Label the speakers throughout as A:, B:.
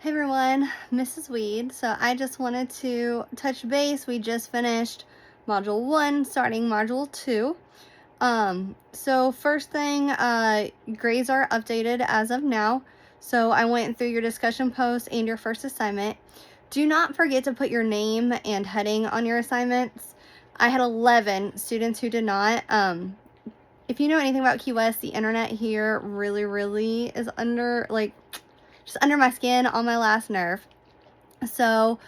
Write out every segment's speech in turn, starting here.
A: Hey everyone, Mrs. Weed. So I just wanted to touch base. We just finished Module 1, starting Module 2. So first thing, grades are updated as of now. So I went through your discussion post and your first assignment. Do not forget to put your name and heading on your assignments. I had 11 students who did not. If you know anything about Key West, the internet here really is just under my skin, on my last nerve. So,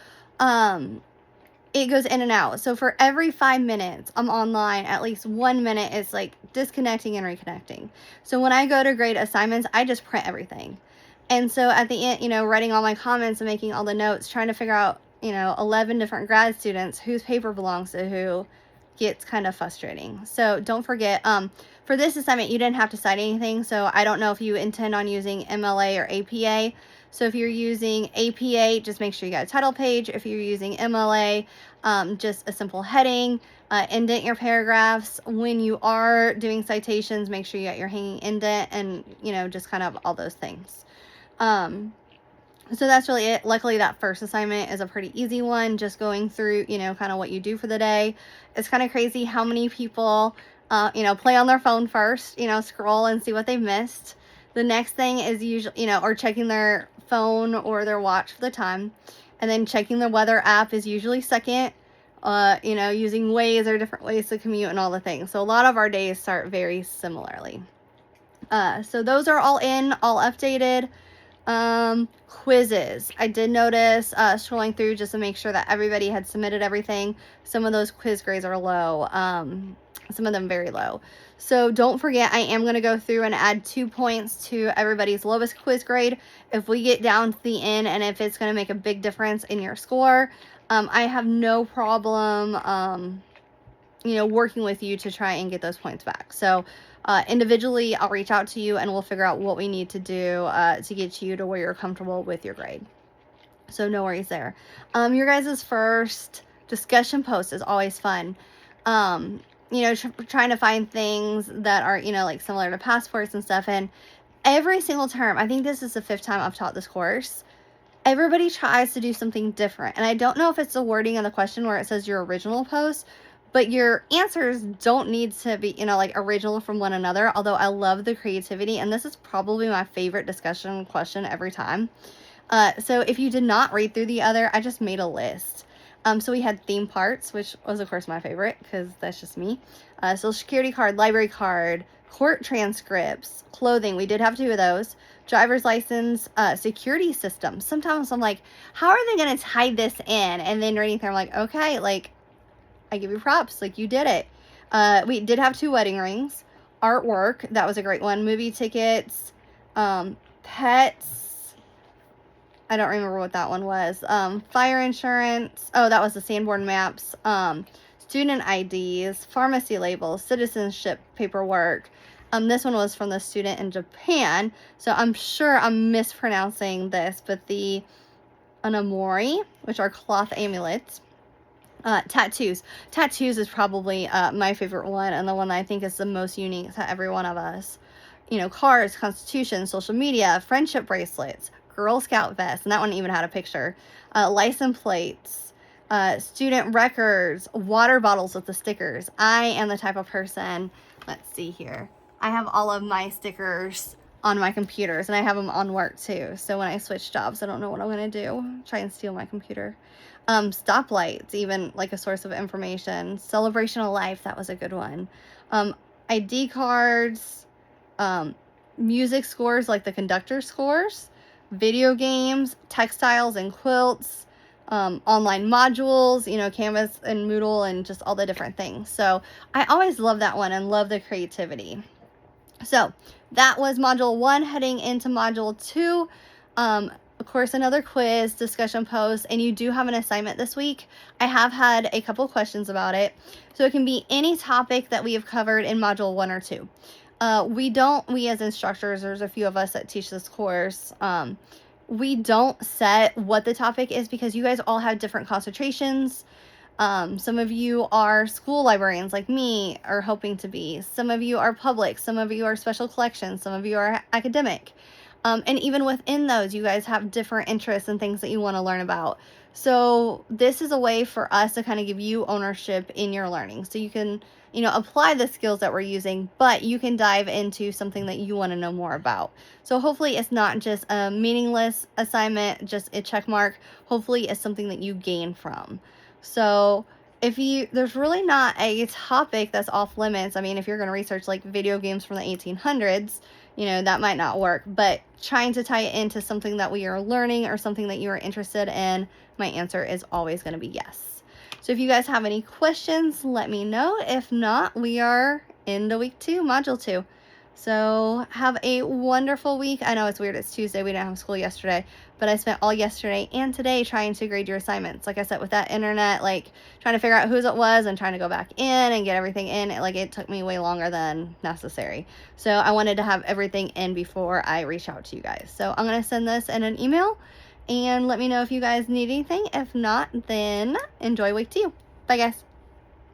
A: it goes in and out. So for every 5 minutes I'm online, at least 1 minute is like disconnecting and reconnecting. So when I go to grade assignments, I just print everything. And so at the end, writing all my comments and making all the notes, trying to figure out, 11 different grad students whose paper belongs to who gets kind of frustrating. So don't forget, for this assignment, you didn't have to cite anything. So I don't know if you intend on using MLA or APA. So if you're using APA, just make sure you got a title page. If you're using MLA, just a simple heading, indent your paragraphs. When you are doing citations, make sure you got your hanging indent and, just kind of all those things. So that's really it. Luckily, that first assignment is a pretty easy one, just going through, kind of what you do for the day. It's kind of crazy how many people, play on their phone first, scroll and see what they've missed. The next thing is usually, or checking their phone or their watch for the time. And then checking the weather app is usually second, using Waze or different ways to commute and all the things. So a lot of our days start very similarly. So those are all in, all updated. Quizzes. I did notice, scrolling through just to make sure that everybody had submitted everything. Some of those quiz grades are low. Some of them very low. So don't forget, I am going to go through and add 2 points to everybody's lowest quiz grade. If we get down to the end and if it's going to make a big difference in your score, I have no problem, working with you to try and get those points back. So individually, I'll reach out to you and we'll figure out what we need to do to get you to where you're comfortable with your grade. So no worries there. Your guys' first discussion post is always fun. Trying to find things that are, like similar to passports and stuff. And every single term, I think this is the 5th time I've taught this course, everybody tries to do something different. And I don't know if it's the wording of the question where it says your original post, but your answers don't need to be, original from one another, although I love the creativity, and this is probably my favorite discussion question every time. So if you did not read through the other, I just made a list. So we had theme parts, which was, of course, my favorite, because that's just me. Social security card, library card, court transcripts, clothing. We did have 2 of those. Driver's license, security system. Sometimes I'm like, how are they going to tie this in? And then reading through, I'm like, okay, I give you props. You did it. We did have 2 wedding rings. Artwork. That was a great one. Movie tickets. Pets. I don't remember what that one was. Fire insurance. Oh, that was the Sanborn maps. Student IDs. Pharmacy labels. Citizenship paperwork. This one was from the student in Japan. So I'm sure I'm mispronouncing this, but the anamori, which are cloth amulets. Tattoos. Tattoos is probably my favorite one, and the one that I think is the most unique to every one of us. Cards, Constitution, social media, friendship bracelets, Girl Scout vest, and that one even had a picture. License plates, student records, water bottles with the stickers. I am the type of person, let's see here. I have all of my stickers on my computers, and I have them on work too. So when I switch jobs, I don't know what I'm going to do. Try and steal my computer. Stoplights, even like a source of information. Celebration of life, that was a good one. ID cards, music scores like the conductor scores, video games, textiles and quilts, online modules, Canvas and Moodle and just all the different things. So I always love that one and love the creativity. So that was module 1. Heading into module 2, of course, another quiz, discussion post, and you do have an assignment this week. I have had a couple questions about it. So it can be any topic that we have covered in module 1 or 2. We as instructors, there's a few of us that teach this course, we don't set what the topic is because you guys all have different concentrations. Some of you are school librarians like me, are hoping to be. Some of you are public. Some of you are special collections. Some of you are academic. And even within those, you guys have different interests and things that you want to learn about. So this is a way for us to kind of give you ownership in your learning. So you can, apply the skills that we're using, but you can dive into something that you want to know more about. So hopefully it's not just a meaningless assignment, just a check mark. Hopefully it's something that you gain from. So there's really not a topic that's off limits. I mean, if you're going to research like video games from the 1800s, that might not work, but trying to tie it into something that we are learning or something that you are interested in, my answer is always going to be yes. So if you guys have any questions, let me know. If not, we are into week 2, module 2. So have a wonderful week. I know it's weird, it's Tuesday, we didn't have school yesterday, but I spent all yesterday and today trying to grade your assignments. Like I said, with that internet, like trying to figure out whose it was and trying to go back in and get everything in, it took me way longer than necessary. So I wanted to have everything in before I reach out to you guys. So I'm going to send this in an email and let me know if you guys need anything. If not, then enjoy week 2. Bye guys.